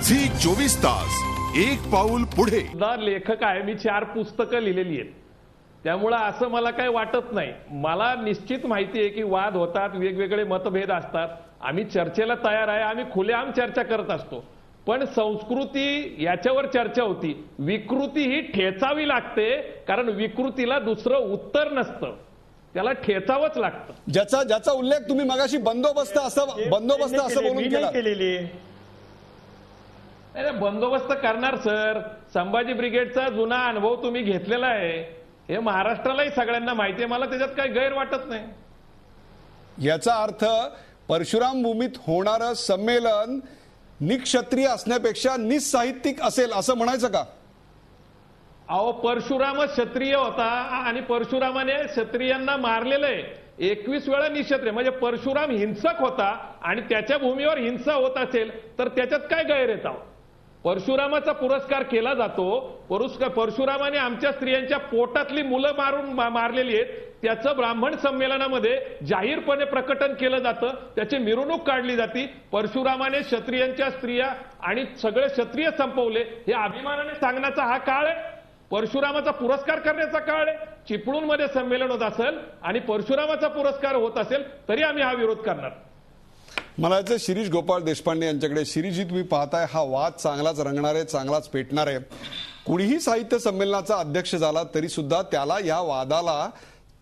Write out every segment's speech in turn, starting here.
Zee 24 तास एक पाऊल पुढे. लेखक आहे, मी 4 पुस्तकं लिहिलेली आहेत, त्यामुळे असं मला काही वाटत नाही. मला निश्चित माहिती आहे की वाद होतात, वेगवेगळे मतभेद असतात. आम्ही चर्चेला तयार आहे, आम्ही खुलेआम चर्चा करत असतो. पण संस्कृती याच्यावर चर्चा होती. विकृती ही ठेचावी लागते, कारण विकृतीला दुसरं उत्तर नसतं, त्याला ठेचावंच लागतं. ज्याचा उल्लेख तुम्ही मगाशी बंदोबस्त असं बोलून केलेली. बंदोबस्त करणार सर. संभाजी ब्रिगेडचा जुना अनुभव तुम्ही घेतलेला आहे, हे महाराष्ट्रालाही सगळ्यांना माहिती आहे. मला त्याच्यात काही गैर वाटत नाही. याचा अर्थ परशुराम भूमीत होणारं संमेलन निक्षत्रिय असण्यापेक्षा निसाहित्यिक असेल असं म्हणायचं का? अहो, परशुरामच क्षत्रिय होता आणि परशुरामाने क्षत्रियांना मारलेलं आहे. 21 वेळा निक्षत्रिय, म्हणजे परशुराम हिंसक होता आणि त्याच्या भूमीवर हिंसा होत असेल तर त्याच्यात काय गैर येत? परशुरामाचा पुरस्कार केला जातो. परशुरामाने आमच्या स्त्रियांच्या पोटातली मुलं मारलेली आहेत, त्याचं ब्राह्मण संमेलनामध्ये जाहीरपणे प्रकटन केलं जातं, त्याची मिरवणूक काढली जाते. परशुरामाने क्षत्रियांच्या स्त्रिया आणि सगळे क्षत्रिय संपवले, हे अभिमानाने सांगण्याचा हा काळ आहे. परशुरामाचा पुरस्कार करण्याचा काळ आहे. चिपळूणमध्ये संमेलन होत असेल आणि परशुरामाचा पुरस्कार होत असेल तरी आम्ही हा विरोध करणार. मला याचं शिरीष गोपाळ देशपांडे यांच्याकडे. शिरीषजी, तुम्ही पाहताय हा वाद चांगलाच रंगणार आहे, चांगलाच पेटणार आहे. कुणीही साहित्य संमेलनाचा अध्यक्ष झाला तरी सुद्धा त्याला या वादाला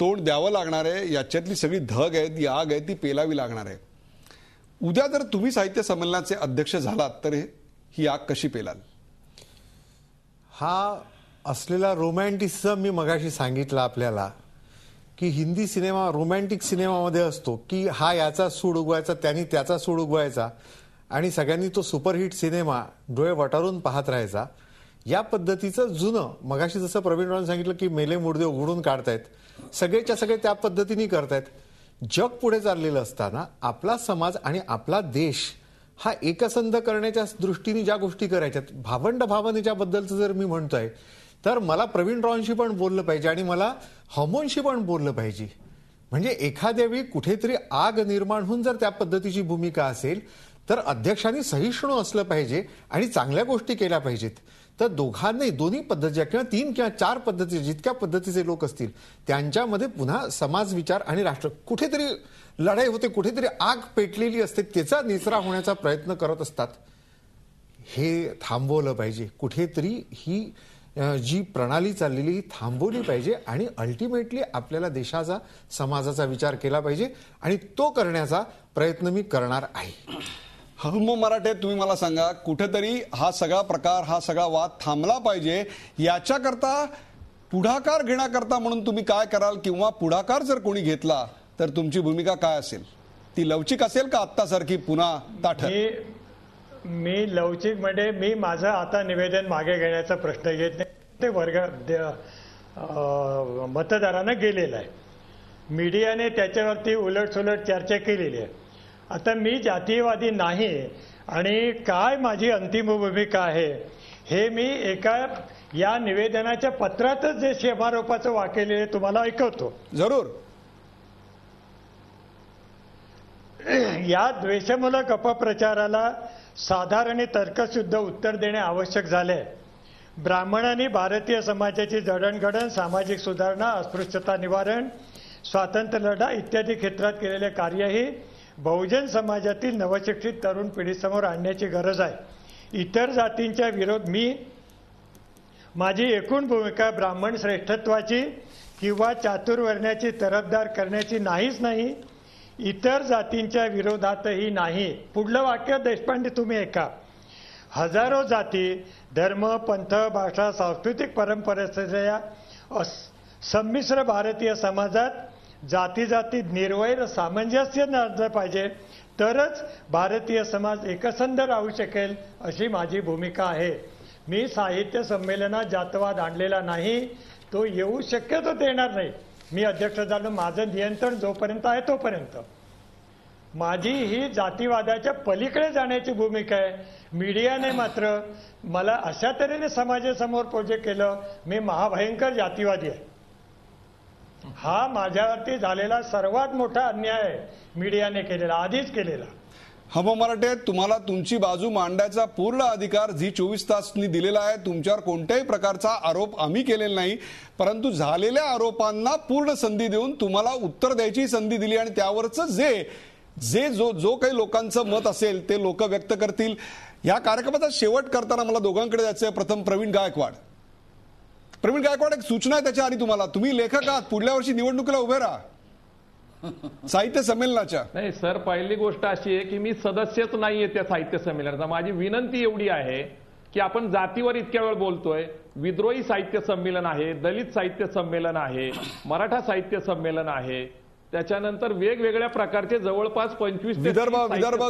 तोंड द्यावं लागणार आहे. याच्यातली सगळी धग आहे, ती आग आहे, ती पेलावी लागणार आहे. उद्या जर तुम्ही साहित्य संमेलनाचे अध्यक्ष झालात तर ही आग कशी पेलाल? हा असलेला रोमॅन्टिसिझम मी मगाशी सांगितलं आपल्याला, की हिंदी सिनेमा रोमॅन्टिक सिनेमामध्ये असतो की हा याचा सूड उगवायचा, त्यांनी त्याचा सूड उगवायचा आणि सगळ्यांनी तो सुपरहिट सिनेमा डोळे वटारून पाहत राहायचा. या पद्धतीचं जुनं, मगाशी जसं प्रवीण रावांनी सांगितलं की मेले मुर्दे उघडून काढतायत, सगळेच्या सगळे त्या पद्धतीने करतायत. जग पुढे चाललेलं असताना आपला समाज आणि आपला देश हा एकसंध करण्याच्या दृष्टीने ज्या गोष्टी करायच्यात, भावनेच्या बद्दलचं जर मी म्हणतोय तर मला प्रवीण रावांशी पण बोललं पाहिजे आणि मला हमोंशी पण बोललं पाहिजे. म्हणजे एखाद्या वेळी कुठेतरी आग निर्माण होऊन जर त्या पद्धतीची भूमिका असेल तर अध्यक्षांनी सहिष्णू असलं पाहिजे आणि चांगल्या गोष्टी केल्या पाहिजेत. तर दोघांनाही, दोन्ही पद्धतीच्या किंवा 3 किंवा 4 पद्धती, जितक्या पद्धतीचे लोक असतील त्यांच्यामध्ये पुन्हा समाज विचार आणि राष्ट्र, कुठेतरी लढाई होते, कुठेतरी आग पेटलेली असते, त्याचा निचरा होण्याचा प्रयत्न करत असतात. हे थांबवलं पाहिजे. कुठेतरी ही जी प्रणाली चाललेली थांबवली पाहिजे आणि अल्टिमेटली आपल्याला देशाचा, समाजाचा विचार केला पाहिजे आणि तो करण्याचा प्रयत्न मी करणार आहे. हम मराठे, तुम्ही मला सांगा, कुठेतरी हा सगळा प्रकार, हा सगळा वाद थांबला पाहिजे, याच्याकरता पुढाकार घेण्याकरता म्हणून तुम्ही काय कराल? किंवा पुढाकार जर कोणी घेतला तर तुमची भूमिका काय असेल? ती लवचिक असेल का आत्तासारखी पुन्हा ताठ? मी लवचिक म्हणजे मी माझं आता निवेदन मागे घेण्याचा प्रश्न येत नाही. ते मतदारांना गेलेलं आहे. मीडियाने त्याच्यावरती उलटसुलट चर्चा केलेली आहे. आता मी जातीयवादी नाही आणि काय माझी अंतिम भूमिका आहे हे मी एका या निवेदनाच्या पत्रातच जे समारोपाचं वाक्य तुम्हाला ऐकवतो. जरूर. या द्वेषमूलक अपप्रचाराला साधारण तर्कशुद्ध उत्तर देणे आवश्यक झाले. ब्राह्मणांनी भारतीय समाजाची जडणघडण, सामाजिक सुधारणा, अस्पृश्यता निवारण, स्वातंत्र्य लढा इत्यादी क्षेत्रात केलेले कार्यही बहुजन समाजातील नवशिक्षित तरुण पिढीसमोर आणण्याची गरज आहे. इतर जातींच्या विरोध माझी एकूण भूमिका ब्राह्मण श्रेष्ठत्वाची किंवा चातुर्वर्ण्याची तरफदार करण्याची नाहीच नाही, इतर जातींच्या विरोधातही नाही. पुढलं वाक्य देशपांडे तुम्ही ऐका. हजारो जाती, धर्म, पंथ, भाषा, सांस्कृतिक परंपरेच्या संमिश्र भारतीय समाजात जाती निर्वैर सामंजस्य आणलं पाहिजे, तरच भारतीय समाज एकसंध राहू शकेल, अशी माझी भूमिका आहे. मी साहित्य संमेलनात जातवाद आणलेला नाही, तो येऊ शक्यतो देणार नाही. मी अध्यक्ष झालो, माझं नियंत्रण जोपर्यंत आहे तोपर्यंत. माझी ही जातीवादाच्या पलीकडे जाण्याची भूमिका आहे. मीडियाने मात्र मला अशा तऱ्हेने समाजासमोर प्रोजेक्ट केलं, मी महाभयंकर जातीवादी आहे. हा माझ्यावरती झालेला सर्वात मोठा अन्याय आहे मीडियाने केलेला, आधीच केलेला. हवं मराठे, तुम्हाला तुमची बाजू मांडायचा पूर्ण अधिकार झी 24 तासनी दिलेला आहे. तुमच्यावर कोणत्याही प्रकारचा आरोप आम्ही केलेला नाही, परंतु झालेल्या आरोपांना पूर्ण संधी देऊन तुम्हाला उत्तर द्यायची संधी दिली आणि त्यावरचं जे जो काही लोकांचं मत असेल ते लोक व्यक्त करतील. या कार्यक्रमाचा शेवट करताना मला दोघांकडे जायचं आहे. प्रथम प्रवीण गायकवाड, एक सूचना आहे त्याच्या आधी तुम्हाला. तुम्ही लेखक आहात, पुढल्या वर्षी निवडणुकीला उभे राहा साहित्य संमेलनाच्या. नाही सर, पहिली गोष्ट अशी आहे की मी सदस्यच नाहीये त्या साहित्य संमेलनाचा. माझी विनंती एवढी आहे की आपण जातीवर इतक्या वेळ बोलतोय. विद्रोही साहित्य संमेलन आहे, दलित साहित्य संमेलन आहे, मराठा साहित्य संमेलन आहे, त्याच्यानंतर वेगवेगळ्या प्रकारचे जवळपास 25 विदर्भ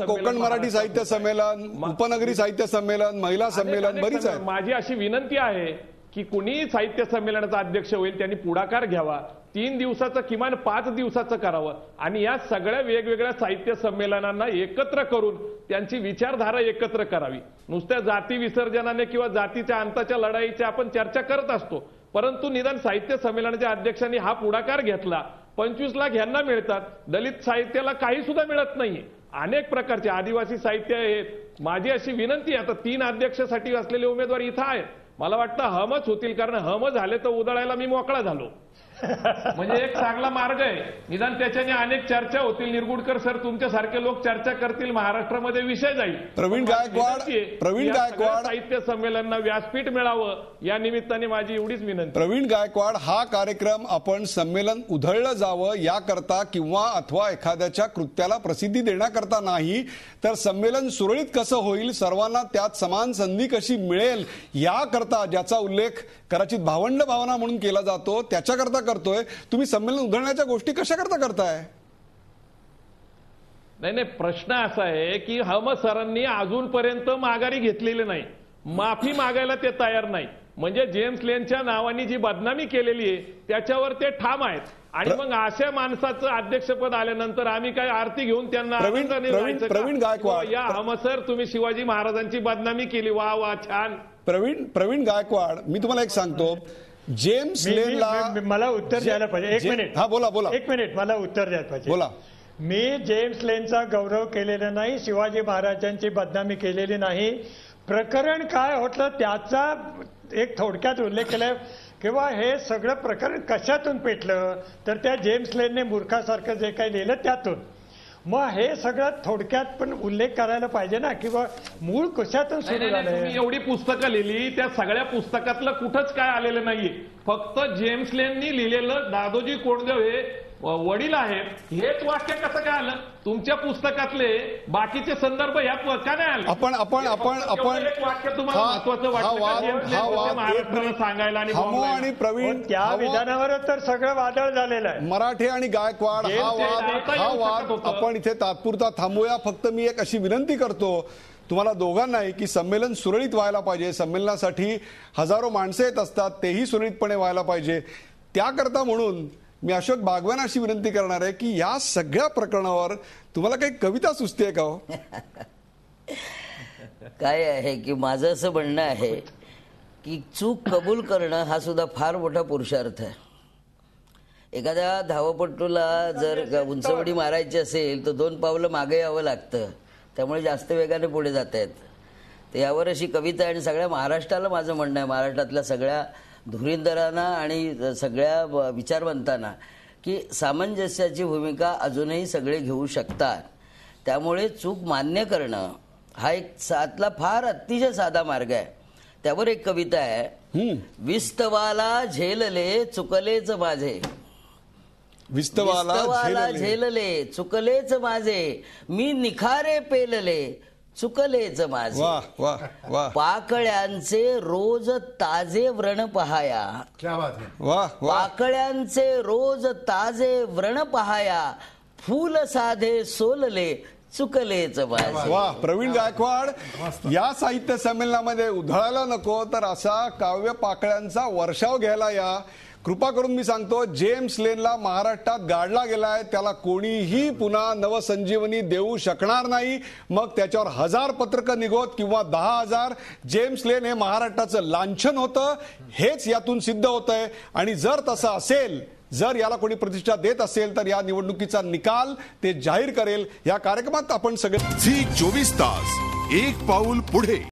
कोकण मराठी साहित्य संमेलन, उपनगरी साहित्य संमेलन, महिला संमेलन बरीच आहे. माझी अशी विनंती आहे की कुणी साहित्य संमेलनाचा अध्यक्ष होईल त्यांनी पुढाकार घ्यावा. 3 दिवसाचं किमान 5 दिवसाचं करावं आणि या सगळ्या वेगवेगळ्या साहित्य संमेलनांना एकत्र करून त्यांची विचारधारा एकत्र करावी. नुसत्या जाती विसर्जनाने किंवा जातीच्या अंताच्या लढाईच्या आपण चर्चा करत असतो, परंतु निदान साहित्य संमेलनाच्या अध्यक्षांनी हा पुढाकार घेतला. 25 लाख ह्यांना मिळतात, दलित साहित्याला काही सुद्धा मिळत नाहीये, अनेक प्रकारचे आदिवासी साहित्य आहेत. माझी अशी विनंती आहे, आता 3 अध्यक्षासाठी असलेले उमेदवार इथं आहेत, मला वाटतं हमच होतील, कारण हम झाले तर उधळायला मी मोकळा झालो. म्हणजे एक चांगला मार्ग आहे, निदान त्याच्याने अनेक चर्चा होतील. निरगुडकर सर तुमच्यासारखे लोक चर्चा करतील, महाराष्ट्रामध्ये विषय जाईल. प्रवीण गायकवाड साहित्य संमेलनांना व्यासपीठ मिळावं या निमित्ताने माझी एवढीच विनंती. प्रवीण गायकवाड, हा कार्यक्रम आपण संमेलन उधळलं जावं याकरता किंवा अथवा एखाद्याच्या कृत्याला प्रसिद्धी देण्याकरता नाही, तर संमेलन सुरळीत कसं होईल, सर्वांना त्यात समान संधी कशी मिळेल याकरता, ज्याचा उल्लेख कदाचित भावंड भावना म्हणून केला जातो, त्याच्याकरता करतोय. तुम्ही संमेलन उधळण्याच्या गोष्टी कशा करता करताय? नाही, प्रश्न असा आहे की हम सरांनी अजूनपर्यंत माघारी घेतलेली नाही, माफी मागायला ते तयार नाही. म्हणजे जेम्स लेनच्या नावाने जी बदनामी केलेली आहे त्याच्यावर ते ठाम आहेत. आणि मग अशा माणसाचं अध्यक्षपद आल्यानंतर आम्ही काय आरती घेऊन त्यांना प्रवीण गायकवाड, या हम सर तुम्ही शिवाजी महाराजांची बदनामी केली, वा वा छान. प्रवीण गायकवाड, मी तुम्हाला एक सांगतो, जेम्स लेनला मला उत्तर द्यायला पाहिजे. 1 मिनिट. हा बोला. 1 मिनिट, मला उत्तर द्यायला पाहिजे. बोला. मी जेम्स लेनचा गौरव केलेला नाही, शिवाजी महाराजांची बदनामी केलेली नाही. प्रकरण काय होतं त्याचा एक थोडक्यात उल्लेख केलाय किंवा हे सगळं प्रकरण कशातून पेटलं, तर त्या जेम्स लेनने मूर्खासारखं जे काही लिहिलं त्यातून. मग हे सगळं थोडक्यात पण उल्लेख करायला पाहिजे ना, किंवा मूळ कशातून सुरू झालं. तुम्ही एवढी पुस्तकं लिहिली, त्या सगळ्या पुस्तकातलं कुठंच काय आलेलं नाहीये. फक्त जेम्स लेननी लिहिलेलं दादोजी कोंडदेव हे वडील आहेत हेच वाक्य कसं काय आलं तुमच्या पुस्तकातले, बाकीचे संदर्भ ह्या का नाही आले? आपण एक वाक्य तुम्हाला महत्वाचं वाटतं महाराष्ट्राला सांगायला आणि प्रवीण त्या विधानावर तर सगळं वादळ झालेलं आहे. मराठे आणि गायकवाड हा वाद आपण इथे तात्पुरता थांबूया. फक्त मी एक अशी विनंती करतो तुम्हाला दोघांनाही की संमेलन सुरळीत व्हायला पाहिजे. संमेलनासाठी हजारो माणसं येत असतात, तेही सुरळीतपणे व्हायला पाहिजे. त्याकरता म्हणून मी अशोक बागवान अशी विनंती करणार आहे की या सगळ्या प्रकरणावर तुम्हाला काही कविता सुचते का हो? काय आहे की माझं असं म्हणणं आहे की चूक कबूल करणं हा सुद्धा फार मोठा पुरुषार्थ आहे. एखाद्या धावपटूला जर उंचवडी मारायची असेल तर 2 पावलं मागे यावं लागतं, त्यामुळे जास्त वेगाने पुढे जात आहेत. तर यावर अशी कविता आहे आणि सगळ्या महाराष्ट्राला माझं म्हणणं आहे, महाराष्ट्रातल्या सगळ्या धुरींदरांना आणि सगळ्या विचारवंतांना, की सामंजस्याची भूमिका अजूनही सगळे घेऊ शकतात. त्यामुळे चूक मान्य करणं हा एक सातला फार अतिशय साधा मार्ग आहे. त्यावर एक कविता आहे, विस्तवाला झेलले चुकलेच माझे, विस्तवाला झेलले चुकलेच माझे, मी निखारे पेलले चुकलेच माझे, पाकळ्यांचे रोज ताजे व्रण पहाया, पाकळ्यांचे रोज ताजे व्रण पहाया, फूल साधे सोलले चुकलेच माझे. वा, प्रवीण गायकवाड, या साहित्य संमेलनामध्ये उधळायला नको तर असा काव्य पाकळ्यांचा वर्षाव घ्यायला या. कृपा करून मी सांगतो, जेम्स लेनला महाराष्ट्रात गाडला गेलाय, त्याला कोणीही पुन्हा नवसंजीवनी देऊ शकणार नाही. मग त्याच्यावर 1000 पत्रकं निघोत किंवा 10,000, जेम्स लेन हे महाराष्ट्राचं लांछन होतं, हेच यातून सिद्ध होतंय. आणि जर तसं असेल जर याला कोणी प्रतिष्ठा देत असेल तर या निवडणुकीचा निकाल ते जाहीर करेल. या कार्यक्रमात आपण सगळे झी 24 तास, एक पाऊल पुढे.